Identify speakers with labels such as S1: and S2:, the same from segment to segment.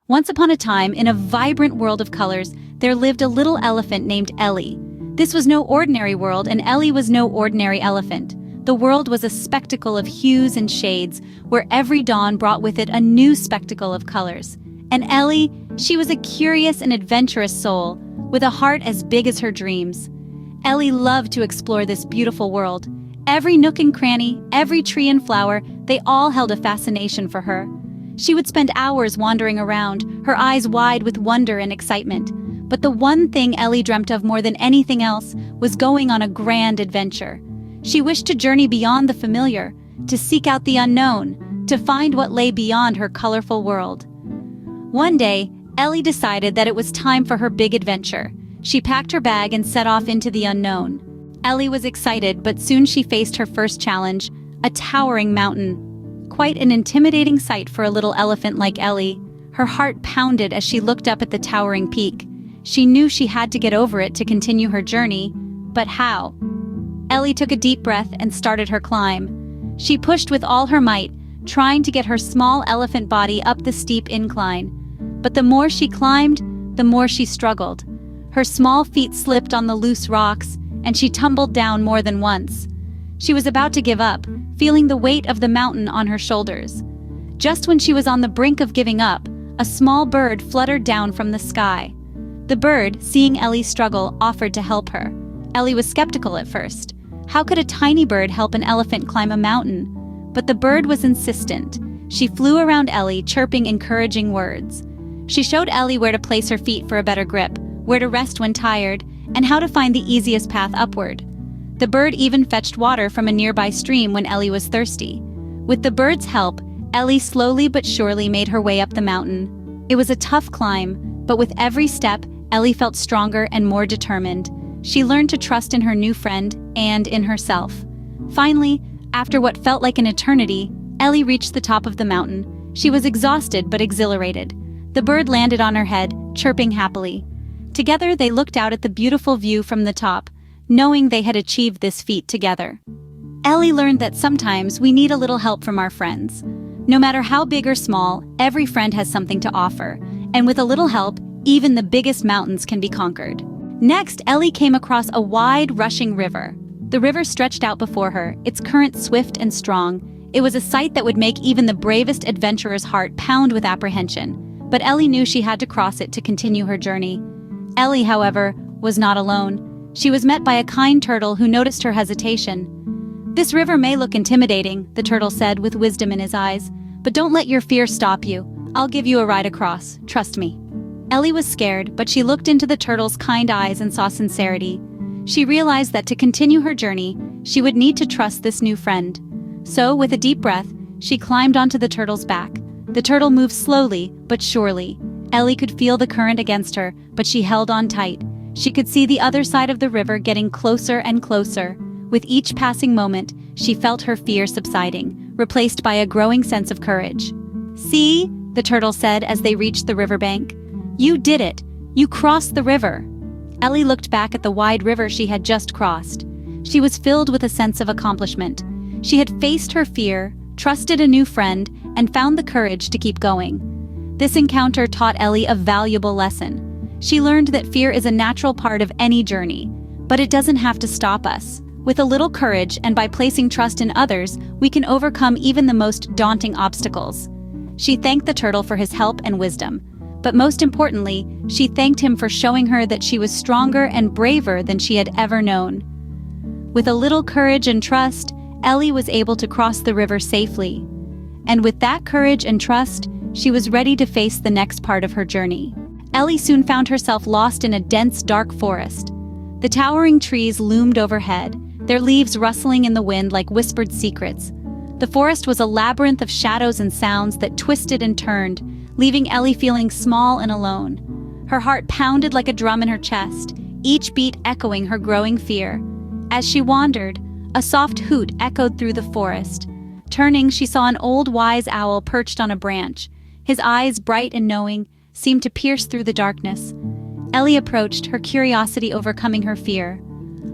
S1: Once upon a time, in a vibrant world of colors, there lived a little elephant named Ellie. This was no ordinary world, and Ellie was no ordinary elephant. The world was a spectacle of hues and shades, where every dawn brought with it a new spectacle of colors. And Ellie, she was a curious and adventurous soul, with a heart as big as her dreams. Ellie loved to explore this beautiful world. Every nook and cranny, every tree and flower, they all held a fascination for her. She would spend hours wandering around, her eyes wide with wonder and excitement. But the one thing Ellie dreamt of more than anything else was going on a grand adventure. She wished to journey beyond the familiar, to seek out the unknown, to find what lay beyond her colorful world. One day, Ellie decided that it was time for her big adventure. She packed her bag and set off into the unknown. Ellie was excited, but soon she faced her first challenge, a towering mountain. Quite an intimidating sight for a little elephant like Ellie. Her heart pounded as she looked up at the towering peak. She knew she had to get over it to continue her journey, but how? Ellie took a deep breath and started her climb. She pushed with all her might, trying to get her small elephant body up the steep incline. But the more she climbed, the more she struggled. Her small feet slipped on the loose rocks, and she tumbled down more than once. She was about to give up, feeling the weight of the mountain on her shoulders. Just when she was on the brink of giving up, a small bird fluttered down from the sky. The bird, seeing Ellie's struggle, offered to help her. Ellie was skeptical at first. How could a tiny bird help an elephant climb a mountain? But the bird was insistent. She flew around Ellie, chirping encouraging words. She showed Ellie where to place her feet for a better grip, where to rest when tired, and how to find the easiest path upward. The bird even fetched water from a nearby stream when Ellie was thirsty. With the bird's help, Ellie slowly but surely made her way up the mountain. It was a tough climb, but with every step, Ellie felt stronger and more determined. She learned to trust in her new friend and in herself. Finally, after what felt like an eternity, Ellie reached the top of the mountain. She was exhausted but exhilarated. The bird landed on her head, chirping happily. Together, they looked out at the beautiful view from the top, knowing they had achieved this feat together. Ellie learned that sometimes we need a little help from our friends. No matter how big or small, every friend has something to offer, and with a little help, even the biggest mountains can be conquered. Next, Ellie came across a wide, rushing river. The river stretched out before her, its current swift and strong. It was a sight that would make even the bravest adventurer's heart pound with apprehension. But Ellie knew she had to cross it to continue her journey. Ellie, however, was not alone. She was met by a kind turtle who noticed her hesitation. "This river may look intimidating," the turtle said with wisdom in his eyes, "but don't let your fear stop you. I'll give you a ride across, trust me." Ellie was scared, but she looked into the turtle's kind eyes and saw sincerity. She realized that to continue her journey, she would need to trust this new friend. So, with a deep breath, she climbed onto the turtle's back. The turtle moved slowly, but surely. Ellie could feel the current against her, but she held on tight. She could see the other side of the river getting closer and closer. With each passing moment, she felt her fear subsiding, replaced by a growing sense of courage. "See?" the turtle said as they reached the riverbank. "You did it! You crossed the river!" Ellie looked back at the wide river she had just crossed. She was filled with a sense of accomplishment. She had faced her fear, trusted a new friend, and found the courage to keep going. This encounter taught Ellie a valuable lesson. She learned that fear is a natural part of any journey, but it doesn't have to stop us. With a little courage and by placing trust in others, we can overcome even the most daunting obstacles. She thanked the turtle for his help and wisdom, but most importantly, she thanked him for showing her that she was stronger and braver than she had ever known. With a little courage and trust, Ellie was able to cross the river safely. And with that courage and trust, she was ready to face the next part of her journey. Ellie soon found herself lost in a dense, dark forest. The towering trees loomed overhead, their leaves rustling in the wind like whispered secrets. The forest was a labyrinth of shadows and sounds that twisted and turned, leaving Ellie feeling small and alone. Her heart pounded like a drum in her chest, each beat echoing her growing fear. As she wandered, a soft hoot echoed through the forest. Turning, she saw an old wise owl perched on a branch. His eyes, bright and knowing, seemed to pierce through the darkness. Ellie approached, her curiosity overcoming her fear.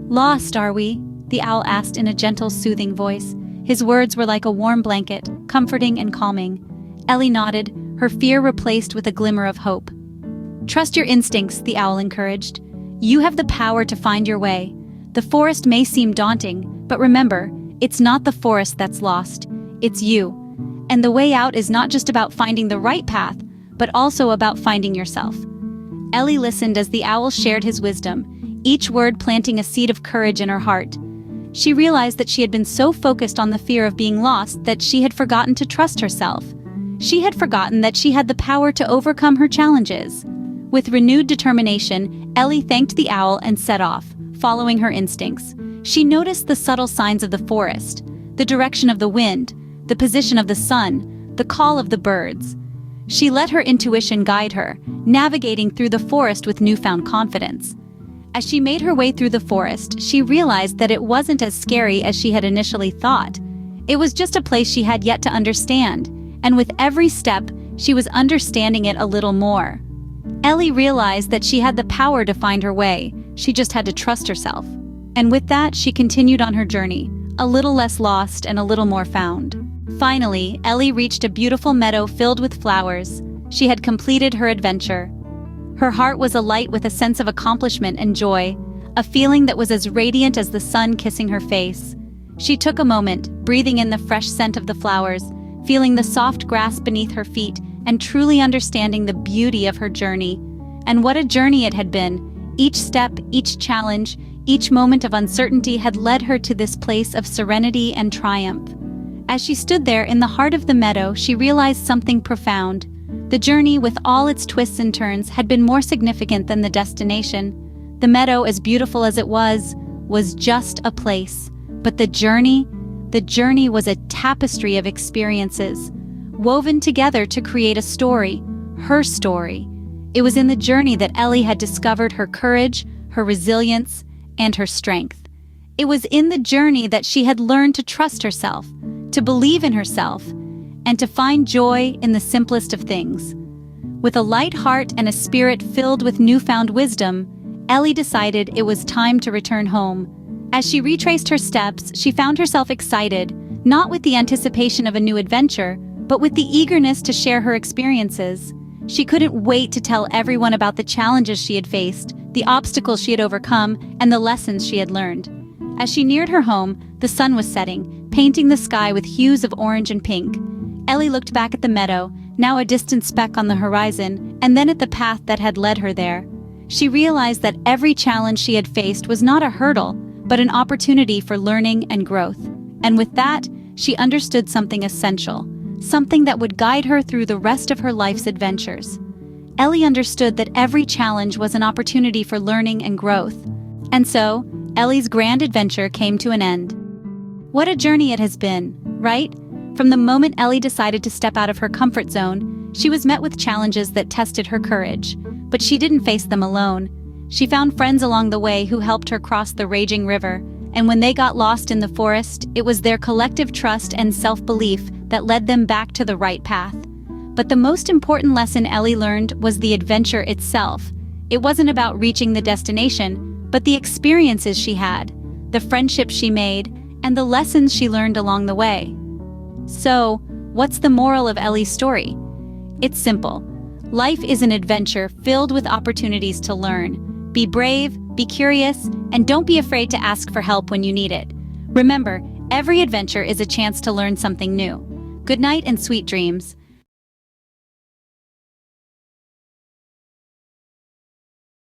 S1: "Lost, are we?" the owl asked in a gentle, soothing voice. His words were like a warm blanket, comforting and calming. Ellie nodded, her fear replaced with a glimmer of hope. "Trust your instincts," the owl encouraged. "You have the power to find your way. The forest may seem daunting, but remember, it's not the forest that's lost, it's you. And the way out is not just about finding the right path, but also about finding yourself." Ellie listened as the owl shared his wisdom, each word planting a seed of courage in her heart. She realized that she had been so focused on the fear of being lost that she had forgotten to trust herself. She had forgotten that she had the power to overcome her challenges. With renewed determination, Ellie thanked the owl and set off, following her instincts. She noticed the subtle signs of the forest, the direction of the wind, the position of the sun, the call of the birds. She let her intuition guide her, navigating through the forest with newfound confidence. As she made her way through the forest, she realized that it wasn't as scary as she had initially thought. It was just a place she had yet to understand, and with every step, she was understanding it a little more. Ellie realized that she had the power to find her way, she just had to trust herself. And with that, she continued on her journey, a little less lost and a little more found. Finally, Ellie reached a beautiful meadow filled with flowers. She had completed her adventure. Her heart was alight with a sense of accomplishment and joy, a feeling that was as radiant as the sun kissing her face. She took a moment, breathing in the fresh scent of the flowers, feeling the soft grass beneath her feet, and truly understanding the beauty of her journey. And what a journey it had been! Each step, each challenge, each moment of uncertainty had led her to this place of serenity and triumph. As she stood there in the heart of the meadow, she realized something profound. The journey, with all its twists and turns, had been more significant than the destination. The meadow, as beautiful as it was just a place. But the journey was a tapestry of experiences, woven together to create a story, her story. It was in the journey that Ellie had discovered her courage, her resilience, and her strength. It was in the journey that she had learned to trust herself, to believe in herself, and to find joy in the simplest of things. With a light heart and a spirit filled with newfound wisdom, Ellie decided it was time to return home. As she retraced her steps, she found herself excited, not with the anticipation of a new adventure, but with the eagerness to share her experiences. She couldn't wait to tell everyone about the challenges she had faced, the obstacles she had overcome, and the lessons she had learned. As she neared her home, the sun was setting, painting the sky with hues of orange and pink. Ellie looked back at the meadow, now a distant speck on the horizon, and then at the path that had led her there. She realized that every challenge she had faced was not a hurdle, but an opportunity for learning and growth. And with that, she understood something essential, something that would guide her through the rest of her life's adventures. Ellie understood that every challenge was an opportunity for learning and growth. And so, Ellie's grand adventure came to an end. What a journey it has been, right? From the moment Ellie decided to step out of her comfort zone, she was met with challenges that tested her courage. But she didn't face them alone. She found friends along the way who helped her cross the raging river, and when they got lost in the forest, it was their collective trust and self-belief that led them back to the right path. But the most important lesson Ellie learned was the adventure itself. It wasn't about reaching the destination, but the experiences she had, the friendships she made, and the lessons she learned along the way. So, what's the moral of Ellie's story? It's simple. Life is an adventure filled with opportunities to learn. Be brave, be curious, and don't be afraid to ask for help when you need it. Remember, every adventure is a chance to learn something new. Good night and sweet dreams.